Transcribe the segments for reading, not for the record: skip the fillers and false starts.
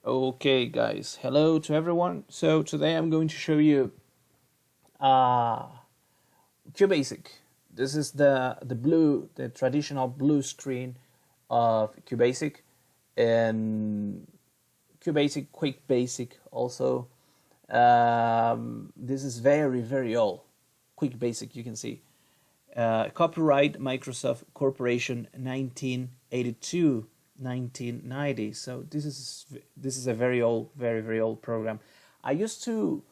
Okay, guys, hello to everyone. So today I'm going to show you uh, Qbasic. This is the traditional blue screen of Qbasic, and Qbasic Quick Basic also. This is very old. Quick Basic, you can see. Copyright Microsoft Corporation 1982 1990. So this is a very old, very old program. I used to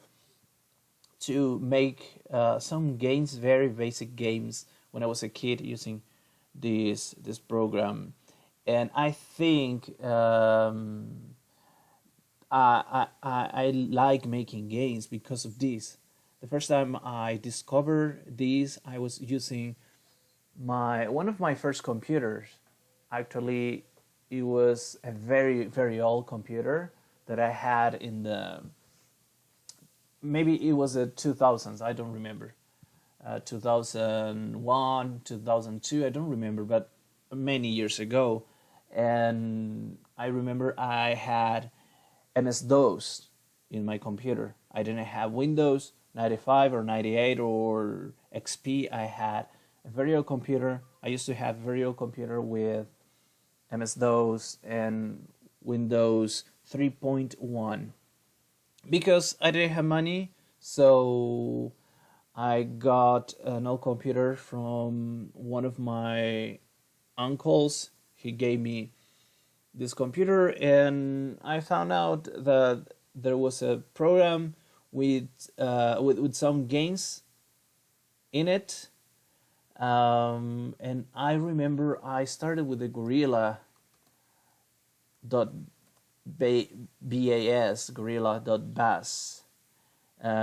make some games, very basic games, when I was a kid using this program, and I think I like making games because of this. The first time I discovered this, I was using my one of my first computers. Actually, it was a very old computer that I had in the, maybe it was the 2000s. I don't remember. 2001, 2002. I don't remember, but many years ago. And I remember I had MS DOS in my computer. I didn't have Windows 95 or 98 or XP. I had a very old computer. I used to have a very old computer with MS DOS and Windows 3.1. Because I didn't have money, so I got an old computer from one of my uncles. He gave me this computer, and I found out that there was a program with some games in it. And I remember I started with the gorilla.bas.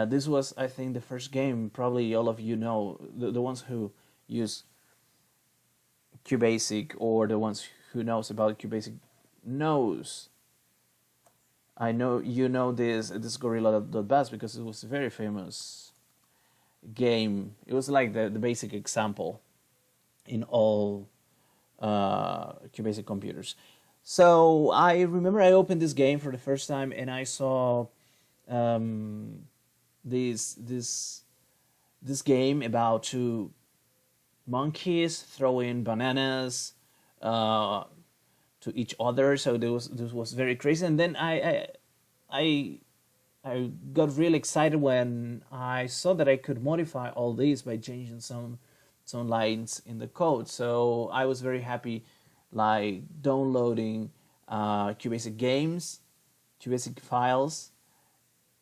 This was, I think, the first game. Probably all of you know, the ones who use Qbasic, or the ones who knows about Qbasic knows. I know you know this gorilla.bas because it was a very famous game. It was like the basic example in all Qbasic computers. So I remember I opened this game for the first time, and I saw um, this game about two monkeys throwing bananas uh, to each other. So this was very crazy, and then I I got really excited when I saw that I could modify all this by changing some lines in the code. So I was very happy, like downloading Qbasic games, Qbasic files,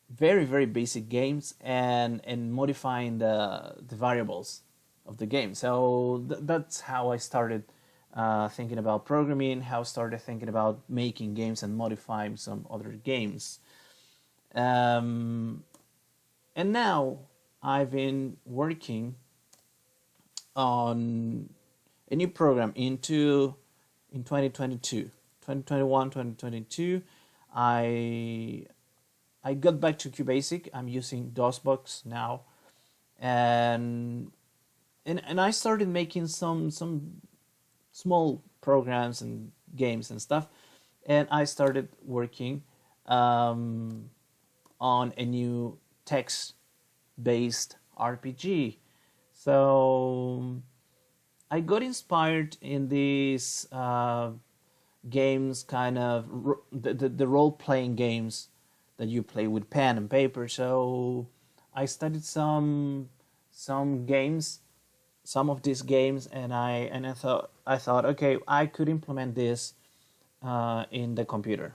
very basic games, and modifying the variables of the game. So that's how I started thinking about programming, how I started thinking about making games and modifying some other games. Um, and now I've been working on a new program in 2022, 2021, 2022. I got back to Qbasic. I'm using DOSBox now, and and I started making some small programs and games and stuff, and I started working um, on a new text-based RPG. So I got inspired in these games, kind of the role-playing games that you play with pen and paper. So I studied some games, some of these games, and I thought, okay, I could implement this in the computer.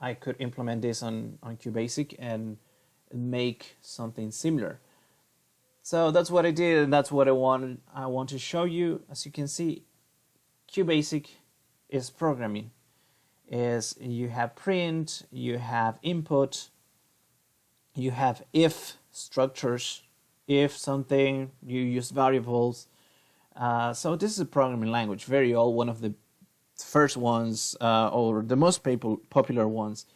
I could implement this on Qbasic and make something similar. So that's what I did, and that's what I wanted. I want to show you. As you can see, Qbasic is programming. Is you have print, you have input, you have if structures, if something, you use variables. So this is a programming language, very old, one of the first ones, or the most popular ones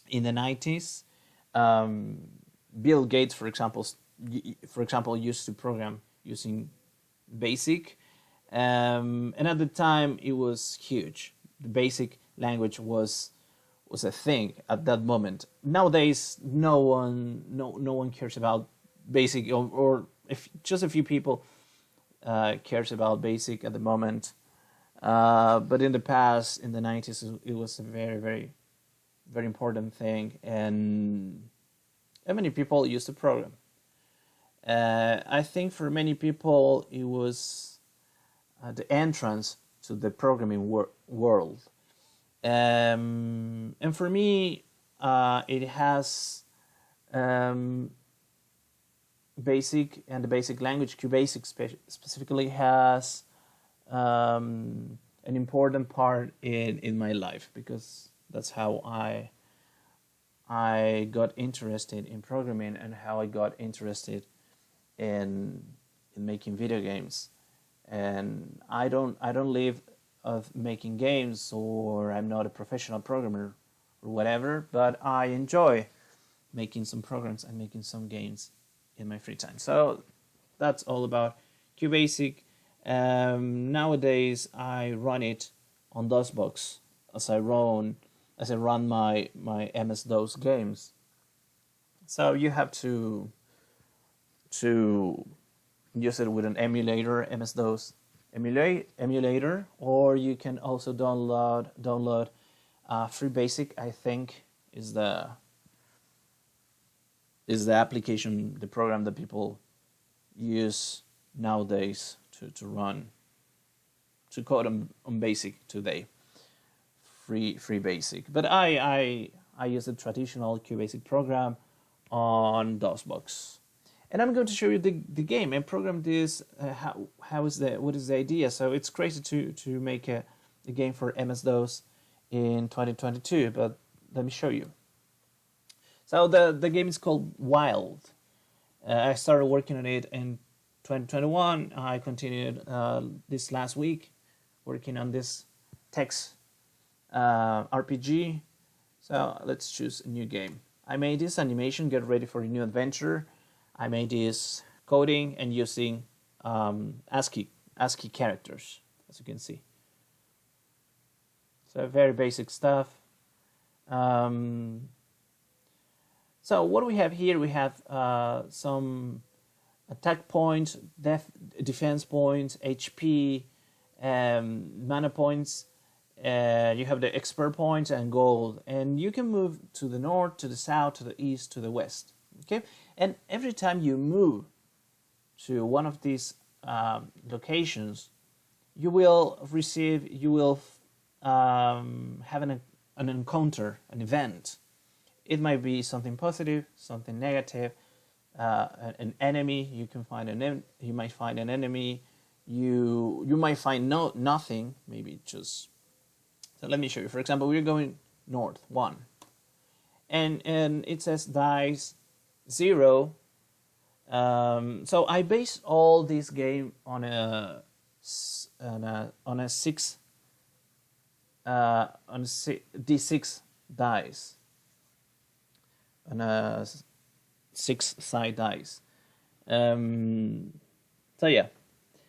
in the 90s. Bill Gates, for example, used to program using BASIC, and at the time it was huge. The BASIC language was was a thing at that moment. Nowadays, no one cares about BASIC, or if just a few people cares about BASIC at the moment. But in the past, in the 90s, it was a very, very, very important thing, and many people used to program. I think for many people, it was the entrance to the programming world. And for me, it has BASIC, and the BASIC language, Qbasic specifically, has an important part in my life, because that's how I got interested in programming, and how I got interested in making video games. And I don't live of making games, or I'm not a professional programmer or whatever, but I enjoy making some programs and making some games in my free time. So that's all about Qbasic. Nowadays I run it on DOSBox as I run my MS-DOS games. So you have to use it with an emulator, MS-DOS emulator, or you can also download Qbasic. I think is the application, the program that people use nowadays to code on BASIC today. Qbasic. But I use a traditional Qbasic program on DOSBox. And I'm going to show you the game. I programmed this. What is the idea? So it's crazy to make a game for MS-DOS in 2022, but let me show you. So the game is called Wild. I started working on it in 2021. I continued this last week working on this text RPG. So let's choose a new game. I made this animation, get ready for a new adventure. I made this coding and using ASCII characters, as you can see. So very basic stuff. So what we have here, we have some attack points, defense points, HP, mana points. You have the expert points and gold, and you can move to the north, to the south, to the east, to the west. Okay, and every time you move to one of these locations, you will have an encounter, an event. It might be something positive, something negative, an enemy. You can find you might find an enemy. You might find nothing. Maybe just. So let me show you. For example, we're going north 1, and it says dice 0. So I base all this game on a D6 dice, on a 6-side dice. So yeah,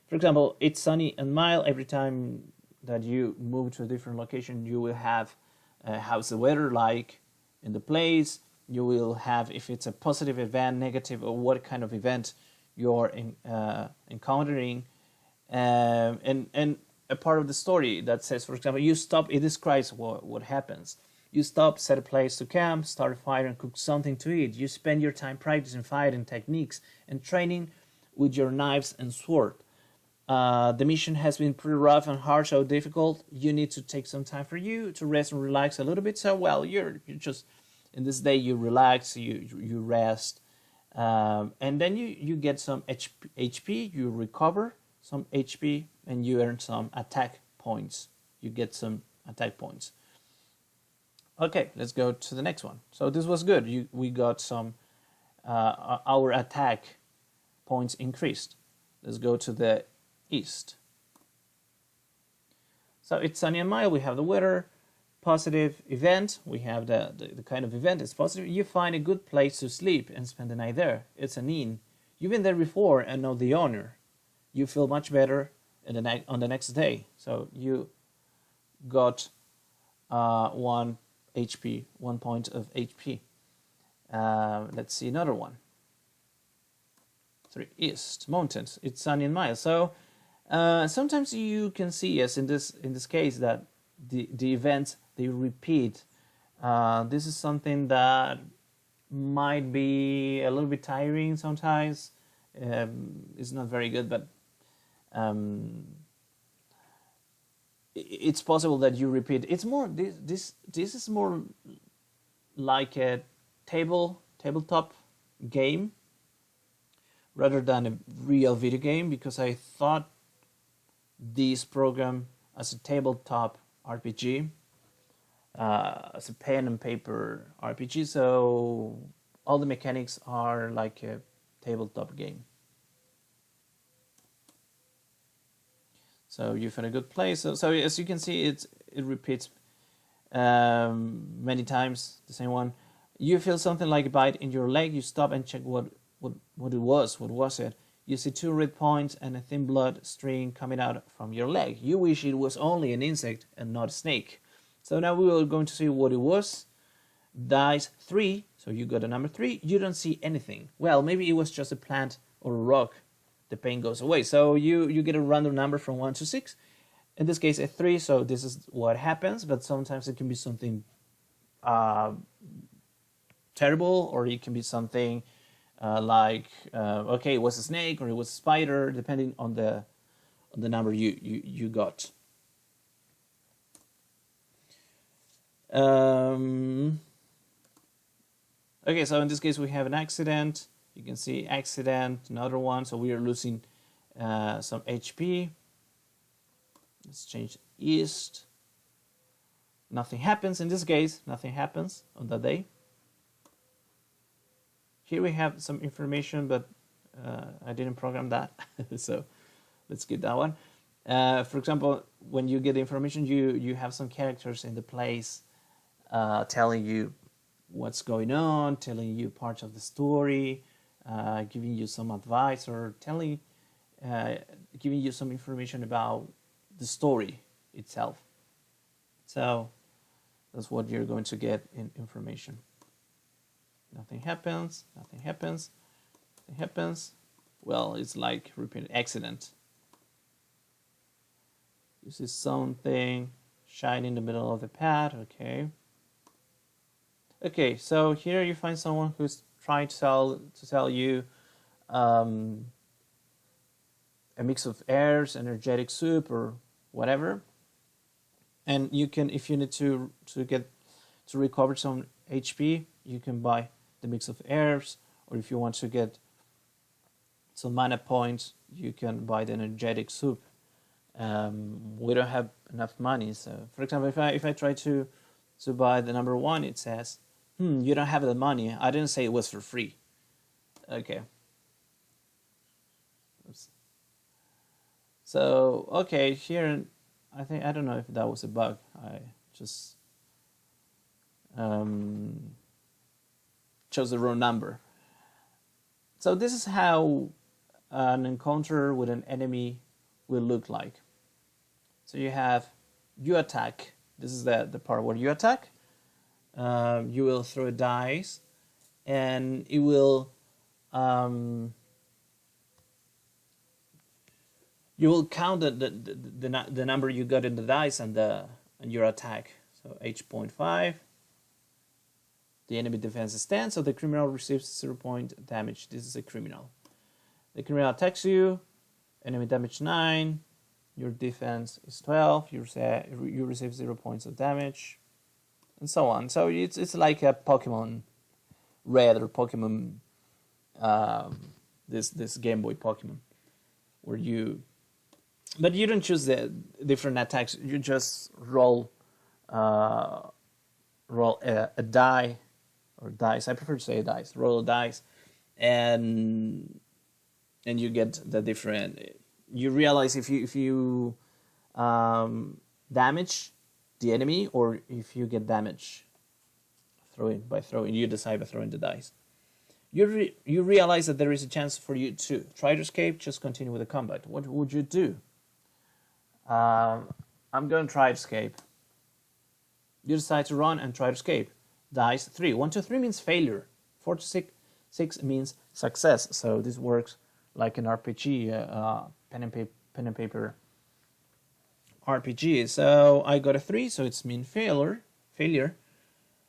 for example, it's sunny and mild. Every time that you move to a different location, you will have how's the weather like in the place. You will have if it's a positive event, negative, or what kind of event you're encountering, and a part of the story that says, for example, you stop. It describes what happens. You stop, set a place to camp, start a fire, and cook something to eat. You spend your time practicing fighting techniques and training with your knives and sword. The mission has been pretty rough and hard, so difficult. You need to take some time for you to rest and relax a little bit. So, well, you're just in this day you relax, you rest, and then you get some HP. You recover some HP, and you earn some attack points. You get some attack points. Okay, let's go to the next one. So this was good. We got some our attack points increased. Let's go to the east. So it's sunny and mild. We have the weather, positive event. We have the kind of event is positive. You find a good place to sleep and spend the night there. It's an inn. You've been there before and know the owner. You feel much better on the next day. So you got one HP, 1 point of HP. Let's see another one. 3 East, mountains. It's sunny and mild. So sometimes you can see, yes, in this case, that the events, they repeat. This is something that might be a little bit tiring sometimes. It's not very good, but it's possible that you repeat. It's more this is more like a tabletop game rather than a real video game, because I thought this program as a tabletop RPG, as a pen and paper RPG, so all the mechanics are like a tabletop game. So you found a good place. So as you can see, it repeats many times, the same one. You feel something like a bite in your leg. You stop and check what it was. What was it? You see 2 red points and a thin blood stream coming out from your leg. You wish it was only an insect and not a snake. So now we are going to see what it was. Dice 3. So you got a number 3. You don't see anything. Well, maybe it was just a plant or a rock. The pain goes away. So you get a random number from 1 to 6. In this case, a 3. So this is what happens. But sometimes it can be something terrible, or it can be something like okay, it was a snake or it was a spider, depending on the number you got. Okay, so in this case we have an accident. You can see accident, another one. So we are losing some HP. Let's change East. Nothing happens in this case. Nothing happens on that day. Here we have some information, but I didn't program that. So let's skip that one. For example, when you get the information, you have some characters in the place telling you what's going on, telling you parts of the story, giving you some advice, or giving you some information about the story itself. So that's what you're going to get in information. Nothing happens, nothing happens, nothing happens. Well, it's like repeated accident. You see something shine in the middle of the path, okay. Okay, so here you find someone who's trying to sell you a mix of airs, energetic soup, or whatever. And you can, if you need to recover some HP, you can buy the mix of airs, or if you want to get some mana points, you can buy the energetic soup. We don't have enough money, so for example, if I try to buy the number 1, it says, you don't have the money. I didn't say it was for free. Okay. Oops. So okay, here I don't know if that was a bug. I just chose the wrong number. So this is how an encounter with an enemy will look like. So you attack. This is the part where you attack. You will throw a dice, and it will you will count the number you got in the dice and your attack. So H.5. The enemy defense is 10, so the criminal receives 0 point damage. This is a criminal. The criminal attacks you. Enemy damage 9. Your defense is 12. You receive 0 points of damage, and so on. So it's like a Pokemon Red or Pokemon this Game Boy Pokemon, where but you don't choose the different attacks. You just roll a die or dice. I prefer to say dice. Roll a dice, and you get the different. You realize if you damage the enemy, or if you get damage by throwing. You decide by throwing the dice. You realize that there is a chance for you to try to escape. Just continue with the combat. What would you do? I'm going to try to escape. You decide to run and try to escape. Dice 3. 1 to 3 means failure. 4 to 6 means success. So this works like an RPG, pen and paper RPG. So I got a 3, so it's mean failure.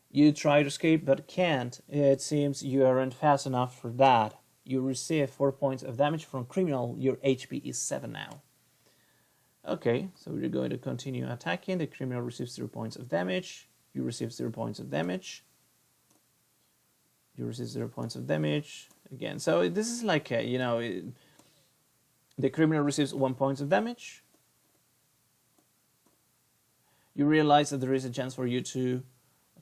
You try to escape but can't. It seems you aren't fast enough for that. You receive 4 points of damage from criminal. Your HP is 7 now. Okay, so we're going to continue attacking. The criminal receives 0 points of damage. You receive 0 points of damage. You receive 0 points of damage again. So this is like the criminal receives 1 point of damage. You realize that there is a chance for you to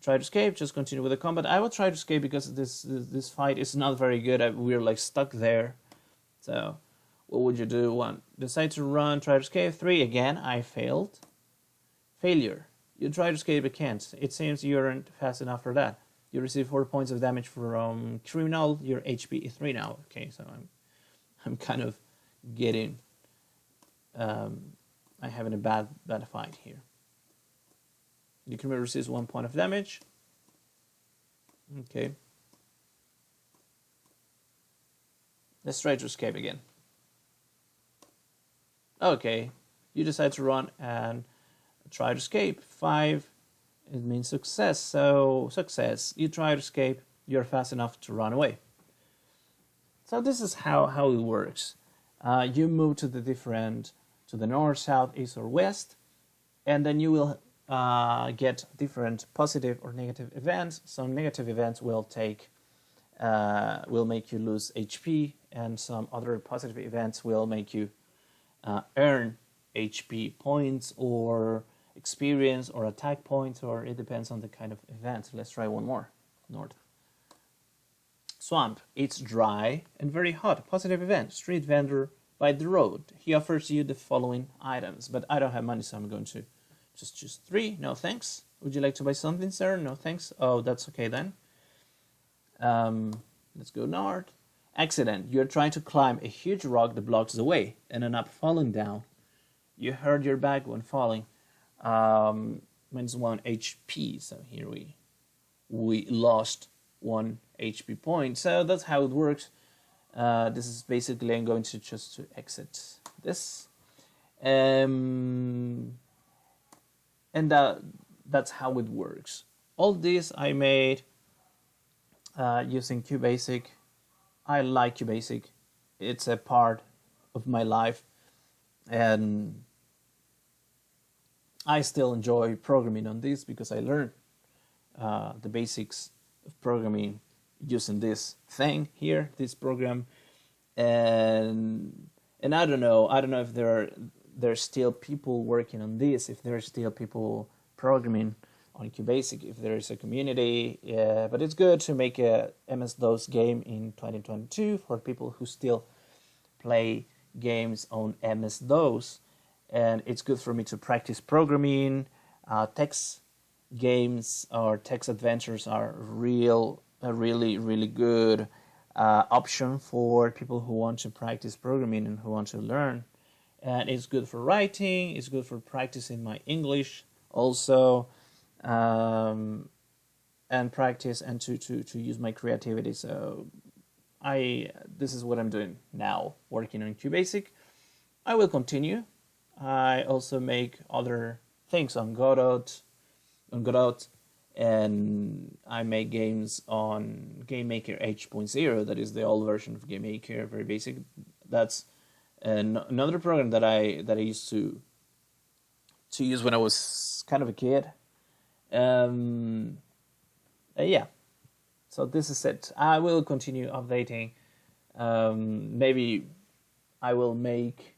try to escape. Just continue with the combat. I will try to escape because this fight is not very good. We're like stuck there. So what would you do? 1. Decide to run, try to escape. 3. Again, I failed. Failure. You try to escape but can't. It seems you aren't fast enough for that. You receive 4 points of damage from criminal. Your HP is 3 now. Okay, so I'm kind of getting I'm having a bad fight here. The criminal receives 1 point of damage. Okay. Let's try to escape again. Okay, you decide to run and try to escape. 5, it means success. So success, you try to escape, you're fast enough to run away. So this is how it works. You move to the north, south, east, or west, and then you will get different positive or negative events. Some negative events will make you lose HP, and some other positive events will make you earn HP points or experience or attack points, or it depends on the kind of event. Let's try one more. North. Swamp. It's dry and very hot. Positive event. Street vendor by the road. He offers you the following items, but I don't have money, so I'm going to just choose 3. No thanks. Would you like to buy something, sir? No thanks. Oh, that's okay then. Let's go north. Accident. You're trying to climb a huge rock that blocks the way and end up falling down. You hurt your back when falling. Minus 1 HP. So here we lost 1 HP point. So that's how it works. This is basically, I'm going to just to exit this. And that's how it works. All this I made using Qbasic. I like Qbasic. It's a part of my life, and I still enjoy programming on this because I learned the basics of programming using this thing here, this program, and I don't know if there's still people working on this, if there's still people programming on Qbasic, if there is a community, but it's good to make a MS-DOS game in 2022 for people who still play games on MS-DOS, and it's good for me to practice programming. Text games or text adventures are a really good option for people who want to practice programming and who want to learn. And it's good for writing, it's good for practicing my English also, and practice and to use my creativity. So this is what I'm doing now, working on Qbasic. I will continue. I also make other things on Godot, and I make games on GameMaker 8.0. That is the old version of GameMaker, very basic. That's another program that I used to use when I was kind of a kid. Yeah, so this is it. I will continue updating. Maybe I will make.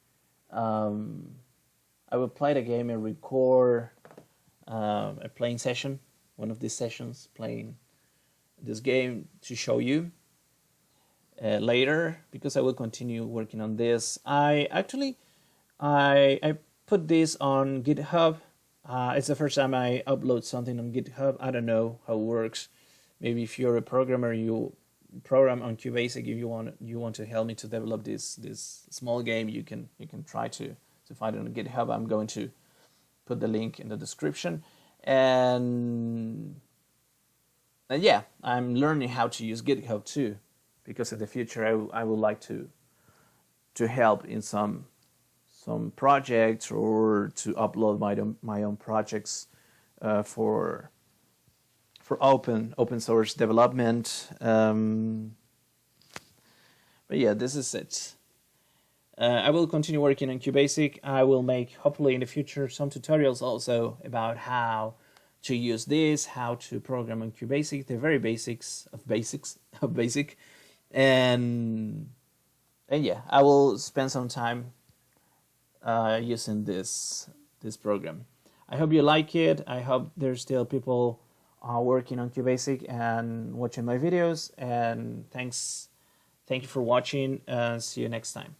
I will play the game and record a playing session. One of these sessions playing this game to show you later, because I will continue working on this. I put this on GitHub. It's the first time I upload something on GitHub. I don't know how it works. Maybe if you're a programmer, you program on Qbasic, if you want to help me to develop this small game, you can try to find it on GitHub. I'm going to put the link in the description. and yeah, I'm learning how to use GitHub too, because in the future I would like to help in some projects, or to upload my own projects for open source development. But yeah, this is it. I will continue working on Qbasic. I will make, hopefully in the future, some tutorials also about how to use this, how to program on Qbasic, the very basics of Basic. And yeah, I will spend some time using this program. I hope you like it. I hope there's still people working on Qbasic and watching my videos. And thank you for watching. See you next time.